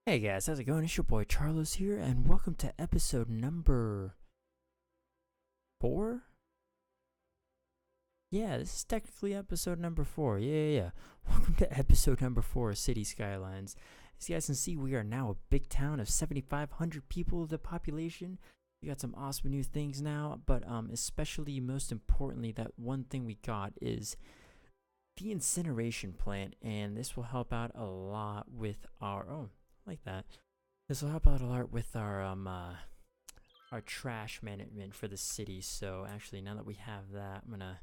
Hey guys, how's it going? It's your boy Charlos here, and welcome to episode number 4? Yeah, this is technically episode number 4. Yeah. Welcome to episode number 4 of City Skylines. As you guys can see, we are now a big town of 7,500 people of the population. We got some awesome new things now, but especially most importantly, that one thing we got is the Incineration Plant, and this will help out a lot with like that. This will help out a lot with our trash management for the city. So actually, now that we have that, I'm gonna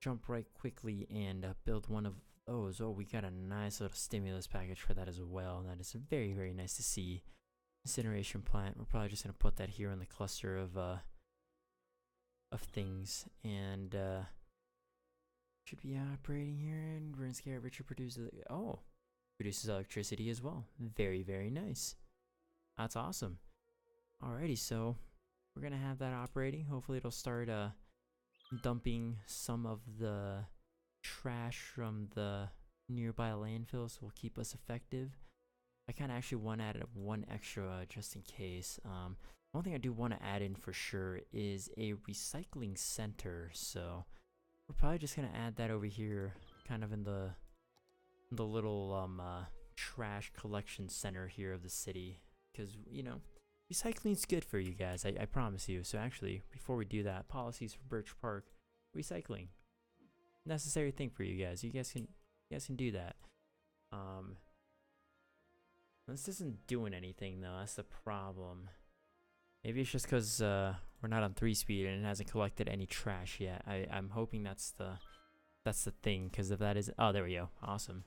jump right quickly and build one of those. Oh, we got a nice little stimulus package for that as well. That is very nice to see. Incineration plant. We're probably just gonna put that here in the cluster of things, and should be operating here. And we're gonna scare Richard produces. Oh, produces electricity as well. Very nice. That's awesome. Alrighty, so we're gonna have that operating. Hopefully it'll start dumping some of the trash from the nearby landfill, so will keep us effective. I kind of actually want to add one extra just in case. One thing I do want to add in for sure is a recycling center, so we're probably just gonna add that over here, kind of in the little trash collection center here of the city, because recycling's good for you guys. I promise you. So actually, before we do that, policies for Birch Park, recycling, necessary thing for you guys. You guys can do that. This isn't doing anything though. That's the problem. Maybe it's just because we're not on 3-speed and it hasn't collected any trash yet. I'm hoping that's the thing, because if that is, oh, there we go. Awesome.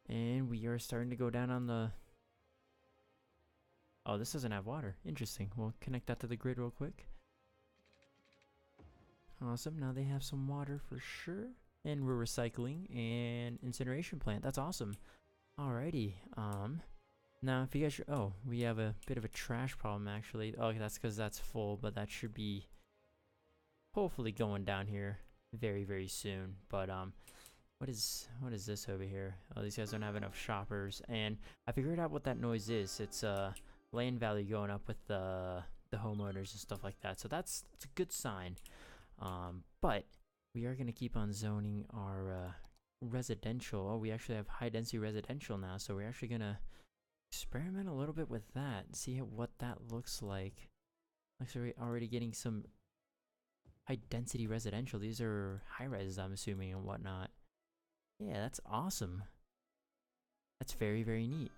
And we are starting to go down on the... Oh, this doesn't have water. Interesting. We'll connect that to the grid real quick. Awesome. Now they have some water for sure. And we're recycling and incineration plant. That's awesome. Alrighty. Now if you guys... Oh, we have a bit of a trash problem actually. Oh, that's because that's full, but that should be hopefully going down here very soon. But what is this over here? Oh, these guys don't have enough shoppers, and I figured out what that noise is. It's land value going up with the homeowners and stuff like that. So that's a good sign. But we are gonna keep on zoning our residential. Oh, we actually have high density residential now, so we're actually gonna experiment a little bit with that and see what that looks like. Looks like we're already getting some high density residential. These are high rises, I'm assuming, and whatnot. Yeah, that's awesome. That's very neat.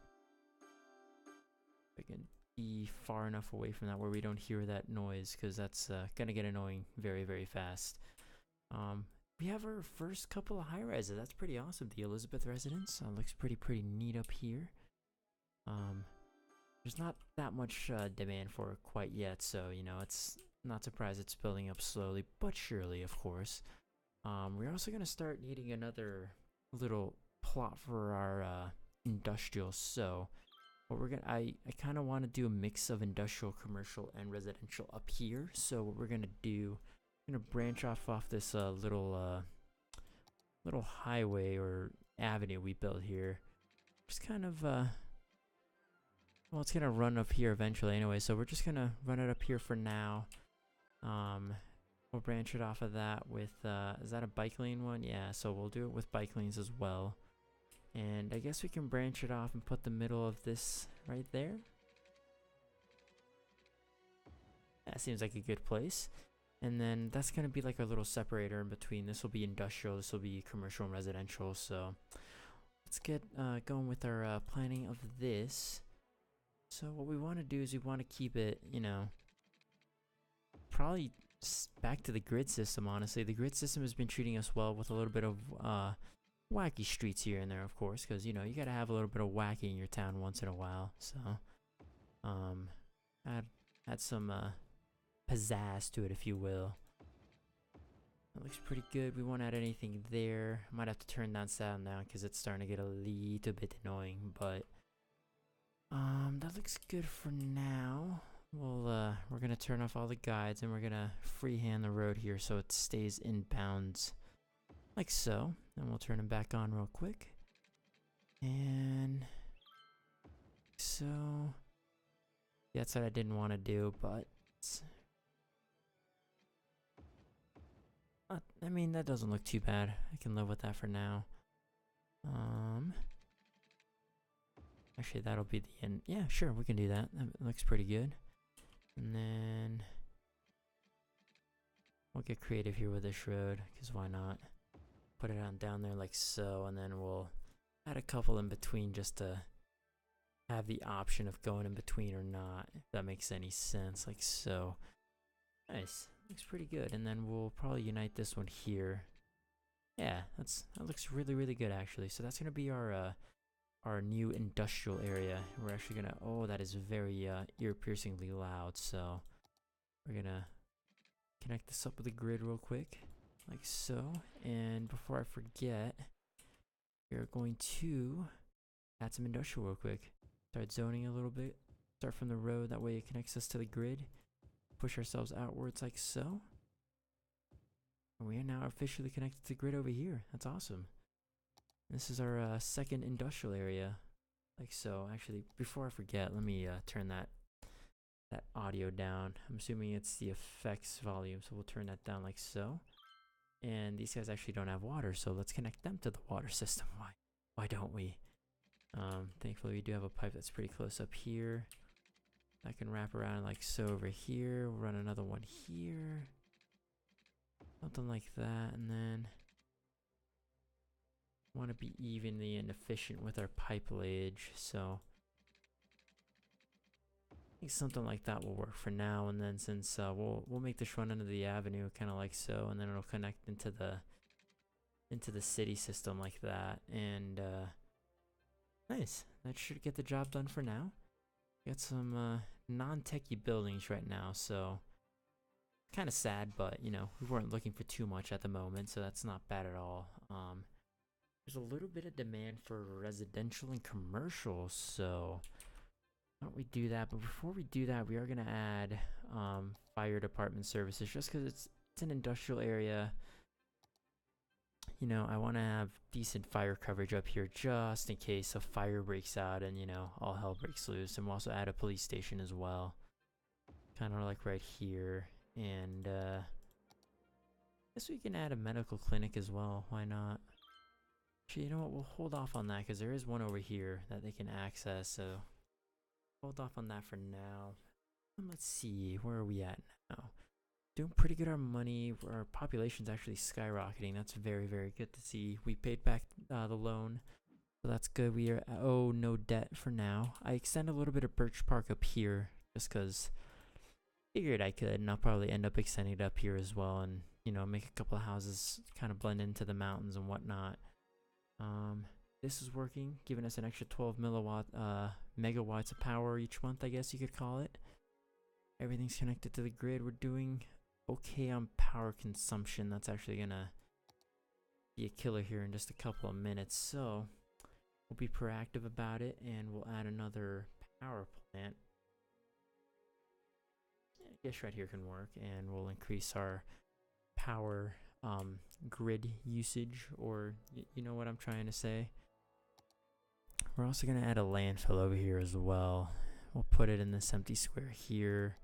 I can be far enough away from that where we don't hear that noise, because that's gonna get annoying very fast. We have our first couple of high rises. That's pretty awesome. The Elizabeth residence looks pretty neat up here. There's not that much demand for it quite yet, so it's not surprised it's building up slowly but surely, of course. We're also gonna start needing another little plot for our industrial. So what we're gonna I kind of want to do a mix of industrial, commercial, and residential up here. So what we're gonna do, we're gonna branch off this little highway or avenue we built here. Just kind of well, it's gonna run up here eventually anyway, so we're just gonna run it up here for now. We'll branch it off of that with, is that a bike lane one? Yeah, so we'll do it with bike lanes as well. And I guess we can branch it off and put the middle of this right there. That seems like a good place. And then that's going to be like our little separator in between. This will be industrial, this will be commercial and residential. So let's get going with our planning of this. So what we want to do is we want to keep it, probably back to the grid system. Honestly, the grid system has been treating us well with a little bit of wacky streets here and there, of course, because you gotta have a little bit of wacky in your town once in a while. So add some pizzazz to it, if you will. That looks pretty good. We won't add anything there. Might have to turn that sound down because it's starting to get a little bit annoying, but that looks good for now. We're gonna turn off all the guides and we're gonna freehand the road here so it stays in bounds, like so. And we'll turn them back on real quick. And That's what I didn't want to do, but I mean, that doesn't look too bad. I can live with that for now. Actually, that'll be the end. Yeah, sure, we can do that. That looks pretty good. And then we'll get creative here with this road, because why not? Put it on down there like so, and then we'll add a couple in between just to have the option of going in between or not, if that makes any sense, like so. Nice, looks pretty good. And then we'll probably unite this one here. Yeah, that looks really, really good actually. So that's gonna be our new industrial area. We're actually gonna, oh, that is very ear-piercingly loud, so we're gonna connect this up with the grid real quick, like so. And before I forget, we're going to add some industrial real quick. Start zoning a little bit. Start from the road, that way it connects us to the grid. Push ourselves outwards like so. And we are now officially connected to the grid over here. That's awesome. This is our second industrial area, like so. Actually, before I forget, let me turn that audio down. I'm assuming it's the effects volume, so we'll turn that down like so. And these guys actually don't have water, so let's connect them to the water system. Why don't we? Thankfully we do have a pipe that's pretty close up here. That can wrap around like so over here. We'll run another one here. Something like that, and then want to be evenly and efficient with our pipe layage, so I think something like that will work for now. And then since we'll make this run into the avenue kind of like so, and then it'll connect into the city system like that. And nice, that should get the job done for now. Got some non-techy buildings right now, so kind of sad, but you know, we weren't looking for too much at the moment, so that's not bad at all. There's a little bit of demand for residential and commercial, so why don't we do that? But before we do that, we are gonna add fire department services, just because it's an industrial area. You know, I want to have decent fire coverage up here just in case a fire breaks out and, you know, all hell breaks loose. And we'll also add a police station as well, kind of like right here. And I guess we can add a medical clinic as well. Why not? Actually, you know what? We'll hold off on that because there is one over here that they can access. So hold off on that for now. And let's see, where are we at now? Doing pretty good on money. Our population's actually skyrocketing. That's very, very good to see. We paid back the loan, so that's good. We are no debt for now. I extend a little bit of Birch Park up here just because figured I could, and I'll probably end up extending it up here as well, and you know, make a couple of houses kind of blend into the mountains and whatnot. This is working, giving us an extra 12 megawatts of power each month, I guess you could call it. Everything's connected to the grid. We're doing okay on power consumption. That's actually gonna be a killer here in just a couple of minutes, so we'll be proactive about it, and we'll add another power plant. I guess right here can work, and we'll increase our power grid usage, or you know what I'm trying to say. We're also gonna add a landfill over here as well. We'll put it in this empty square here.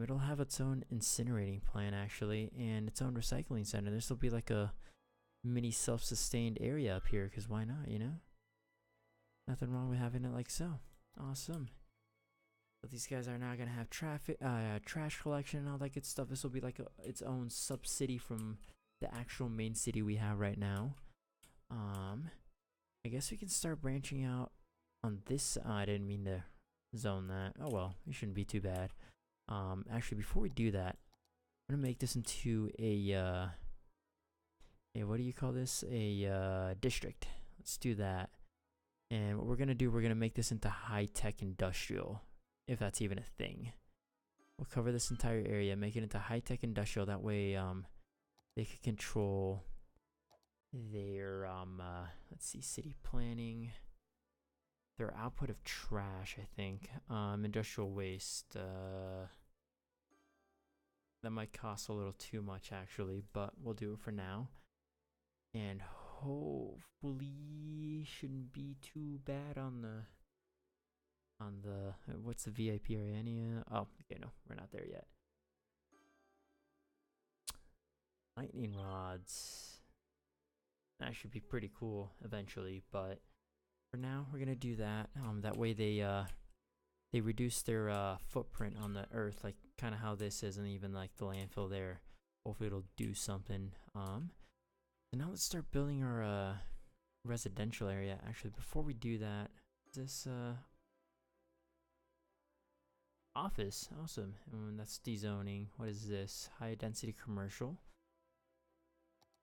It'll have its own incinerating plant actually, and its own recycling center. This will be like a mini self-sustained area up here, because why not, you know? Nothing wrong with having it like so. Awesome. So these guys are now gonna have trash collection and all that good stuff. This will be like its own sub-city from the actual main city we have right now. I guess we can start branching out on this. I didn't mean to zone that. Oh well, it shouldn't be too bad. Actually, before we do that, I'm gonna make this into a what do you call this? A district. Let's do that. And what we're gonna do, we're gonna make this into high-tech industrial, if that's even a thing. We'll cover this entire area, make it into high-tech industrial. That way, they can control their let's see, city planning, their output of trash, I think, industrial waste. That might cost a little too much actually, but we'll do it for now. And hopefully shouldn't be too bad on the on the what's the VIP area? Oh, okay, no, we're not there yet. Lightning rods. That should be pretty cool eventually, but for now we're gonna do that. That way they reduce their footprint on the earth, like kind of how this is, and even like the landfill there. Hopefully it'll do something. So now let's start building our residential area. Actually, before we do that, this office, awesome. And that's dezoning. What is this? High density commercial.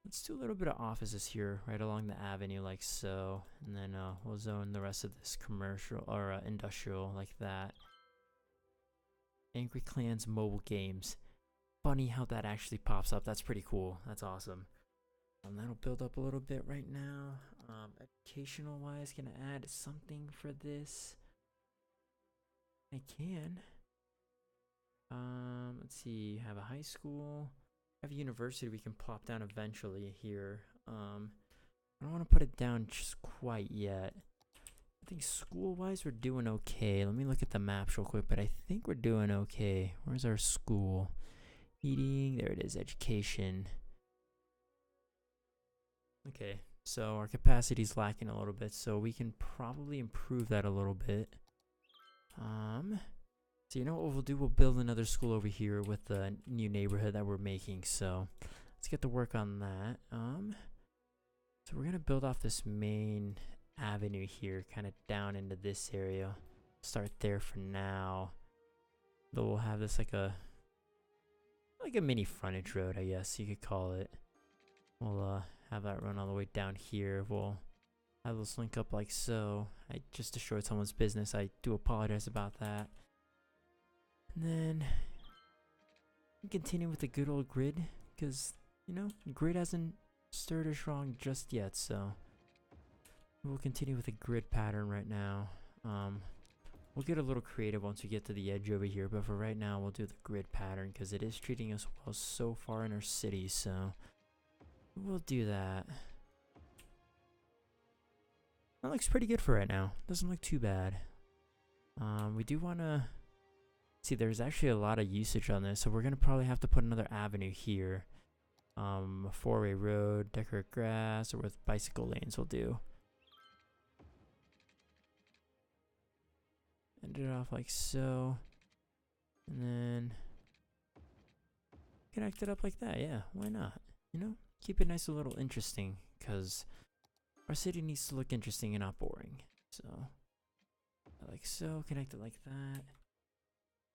Let's do a little bit of offices here, right along the avenue, like so, and then we'll zone the rest of this commercial or industrial, like that. Angry Clans mobile games. Funny how that actually pops up. That's pretty cool. That's awesome. That'll build up a little bit right now. Educational wise, gonna add something for this. I can. Let's see. Have a high school. Have a university we can plop down eventually here. I don't want to put it down just quite yet. I think school-wise we're doing okay. Let me look at the maps real quick, but I think we're doing okay. Where's our school? Eating, there it is, education. Okay, so our capacity's lacking a little bit, so we can probably improve that a little bit. So you know what we'll do? We'll build another school over here with the new neighborhood that we're making. So let's get to work on that. So we're gonna build off this main avenue here, kind of down into this area. Start there for now. Though we'll have this like a mini frontage road, I guess you could call it. We'll have that run all the way down here. We'll have this link up like so. I just destroyed someone's business. I do apologize about that. And then continue with the good old grid, because you know grid hasn't stirred us wrong just yet, so we'll continue with the grid pattern right now. We'll get a little creative once we get to the edge over here, but for right now we'll do the grid pattern because it is treating us well so far in our city, so we'll do that. That looks pretty good for right now. Doesn't look too bad. We do want to see, there's actually a lot of usage on this, so we're gonna probably have to put another avenue here. A four-way road, decorate grass, or with bicycle lanes will do. End it off like so, and then connect it up like that. Yeah, why not? You know, keep it nice, a little interesting, because our city needs to look interesting and not boring. So like so, connect it like that.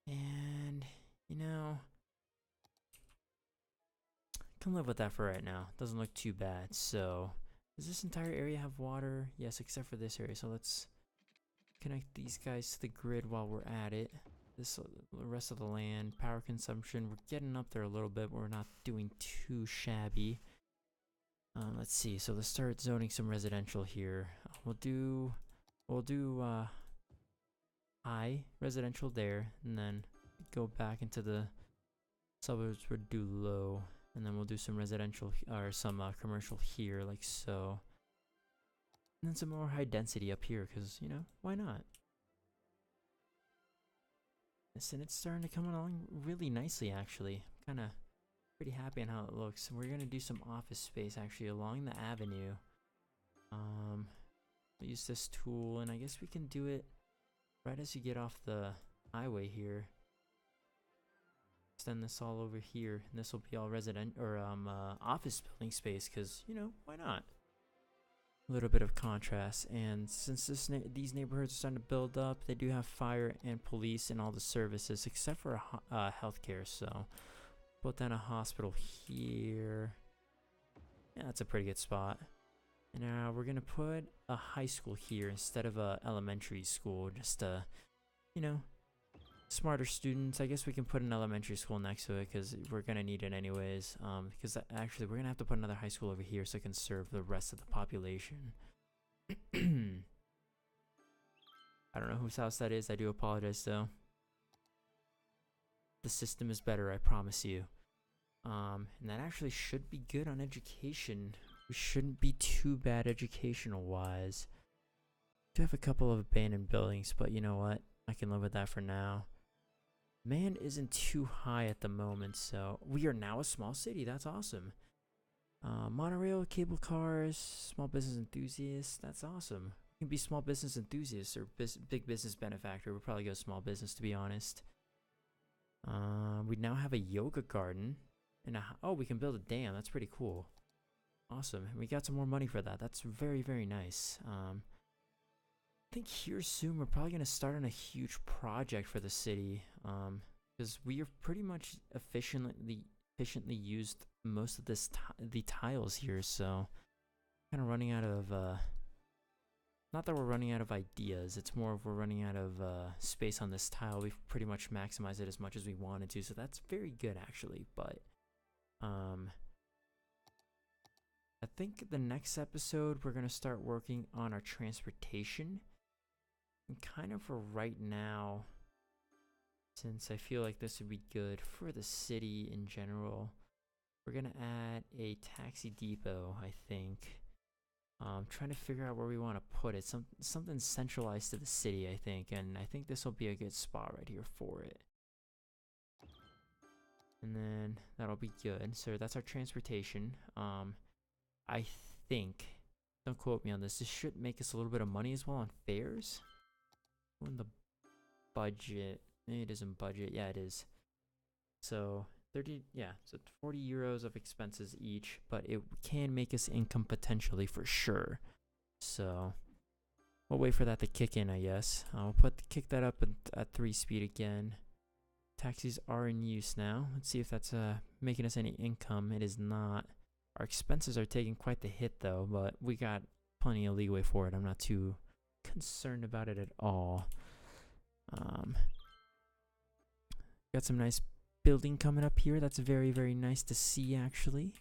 And, you know, can live with that for right now. Doesn't look too bad. So, does this entire area have water? Yes, except for this area. So let's connect these guys to the grid while we're at it. This, the rest of the land, power consumption, we're getting up there a little bit. But we're not doing too shabby. Let's see. So let's start zoning some residential here. We'll do high residential there, and then go back into the suburbs. We'll do low, and then we'll do some residential or some commercial here, like so, and then some more high density up here, because you know, why not? And it's starting to come along really nicely, actually. I'm kind of pretty happy on how it looks. We're gonna do some office space actually along the avenue. We'll use this tool, and I guess we can do it right as you get off the highway here. Extend this all over here, and this will be all resident or office building space, because you know, why not? A little bit of contrast. And since these neighborhoods are starting to build up, they do have fire and police and all the services except for healthcare. So put down a hospital here. Yeah, that's a pretty good spot. And now we're gonna put a high school here instead of a elementary school, just you know, smarter students. I guess we can put an elementary school next to it because we're gonna need it anyways. Because actually we're gonna have to put another high school over here so it can serve the rest of the population. I don't know whose house that is. I do apologize though. The system is better, I promise you. And that actually should be good on education. We shouldn't be too bad educational wise. We do have a couple of abandoned buildings, but you know what? I can live with that for now. Man isn't too high at the moment, so we are now a small city. That's awesome. Monorail, cable cars, small business enthusiasts. That's awesome. You can be small business enthusiasts or big business benefactor. We'll probably go small business, to be honest. We now have a yoga garden. And oh, we can build a dam. That's pretty cool. Awesome. And we got some more money for that. That's very, very nice. I think here soon we're probably going to start on a huge project for the city. Because we have pretty much efficiently used most of the tiles here, so kind of running out of not that we're running out of ideas, it's more of we're running out of space on this tile. We've pretty much maximized it as much as we wanted to, so that's very good actually. But I think the next episode we're gonna start working on our transportation, and kind of for right now, since I feel like this would be good for the city in general, we're gonna add a taxi depot, I think. Trying to figure out where we want to put it. Something centralized to the city, I think, and I think this will be a good spot right here for it. And then that'll be good. So that's our transportation. I think, don't quote me on this, this should make us a little bit of money as well on fares. On the budget. It isn't budget. Yeah, it is. So 30, yeah, so 40 euros of expenses each, but it can make us income potentially for sure. So we'll wait for that to kick in, I guess. I'll kick that up at 3 speed again. Taxis are in use now. Let's see if that's making us any income. It is not. Our expenses are taking quite the hit though, but we got plenty of leeway for it. I'm not too concerned about it at all. Got some nice building coming up here. That's very, very nice to see actually.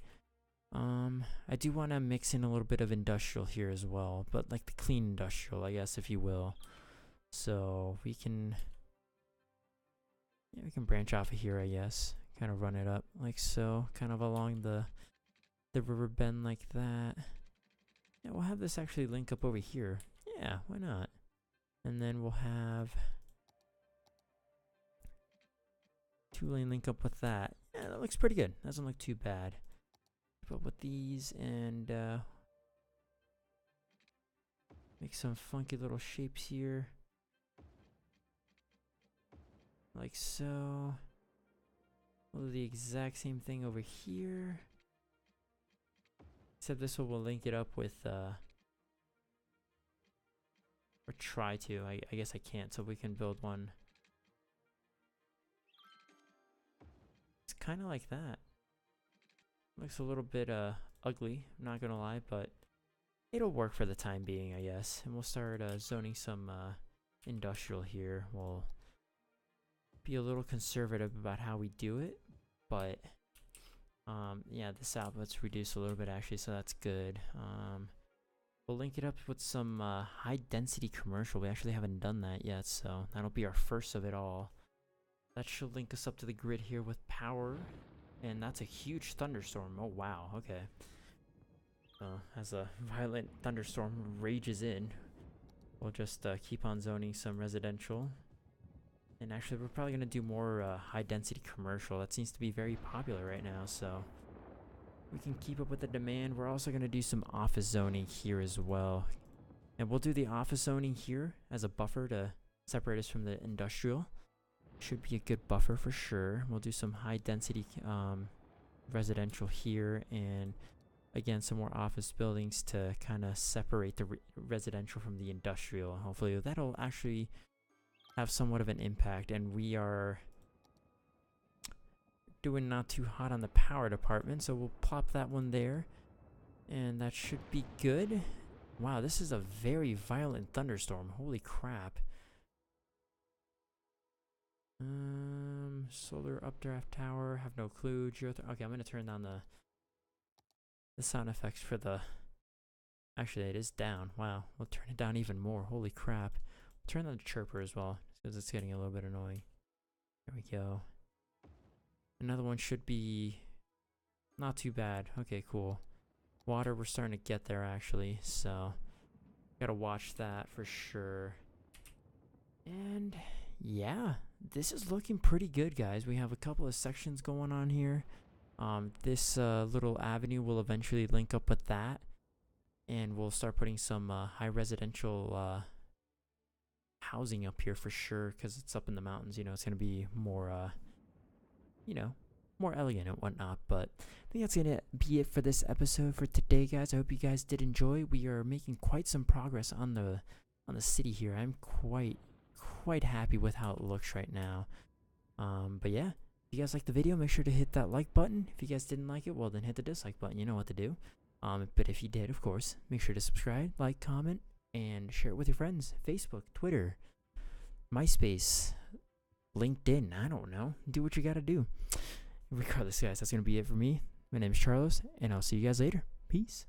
I do want to mix in a little bit of industrial here as well, but like the clean industrial, I guess, if you will. So we can branch off of here, I guess. Kind of run it up like so, kind of along the river bend like that. Yeah, we'll have this actually link up over here. Yeah, why not? And then we'll have 2-lane link up with that. Yeah, that looks pretty good. Doesn't look too bad. But with these and make some funky little shapes here. Like so. We'll do the exact same thing over here. Except this one will link it up with or try to. I guess I can't, so we can build one. It's kind of like that. Looks a little bit ugly, I'm not gonna lie, but it'll work for the time being, I guess. And we'll start zoning some industrial here. We'll be a little conservative about how we do it, but yeah, this output's reduced a little bit actually, so that's good. We'll link it up with some high density commercial. We actually haven't done that yet, so that'll be our first of it all. That should link us up to the grid here with power. And that's a huge thunderstorm. Oh, wow. Okay. As a violent thunderstorm rages in, we'll just keep on zoning some residential. And actually, we're probably going to do more high-density commercial. That seems to be very popular right now, so we can keep up with the demand. We're also going to do some office zoning here as well. And we'll do the office zoning here as a buffer to separate us from the industrial. Should be a good buffer for sure. We'll do some high density residential here, and again some more office buildings to kind of separate the residential from the industrial. Hopefully that'll actually have somewhat of an impact. And we are doing not too hot on the power department, so we'll plop that one there, and that should be good. Wow, this is a very violent thunderstorm. Holy crap. Solar updraft tower, have no clue. Okay, I'm gonna turn down the sound effects for the. Actually, it is down. Wow, we'll turn it down even more. Holy crap! Turn on the chirper as well, because it's getting a little bit annoying. There we go. Another one should be not too bad. Okay, cool. Water, we're starting to get there actually, so gotta watch that for sure. And yeah, this is looking pretty good, guys. We have a couple of sections going on here. This little avenue will eventually link up with that, and we'll start putting some high residential housing up here for sure, because it's up in the mountains. It's gonna be more, you know, more elegant and whatnot. But I think that's gonna be it for this episode for today, guys. I hope you guys did enjoy. We are making quite some progress on the city here. I'm quite happy with how it looks right now. But yeah, if you guys liked the video, make sure to hit that like button. If you guys didn't like it, well then hit the dislike button. You know what to do. But if you did, of course, make sure to subscribe, like, comment, and share it with your friends. Facebook, Twitter, MySpace, LinkedIn. I don't know. Do what you gotta do. Regardless, guys, that's gonna be it for me. My name is Charlos, and I'll see you guys later. Peace.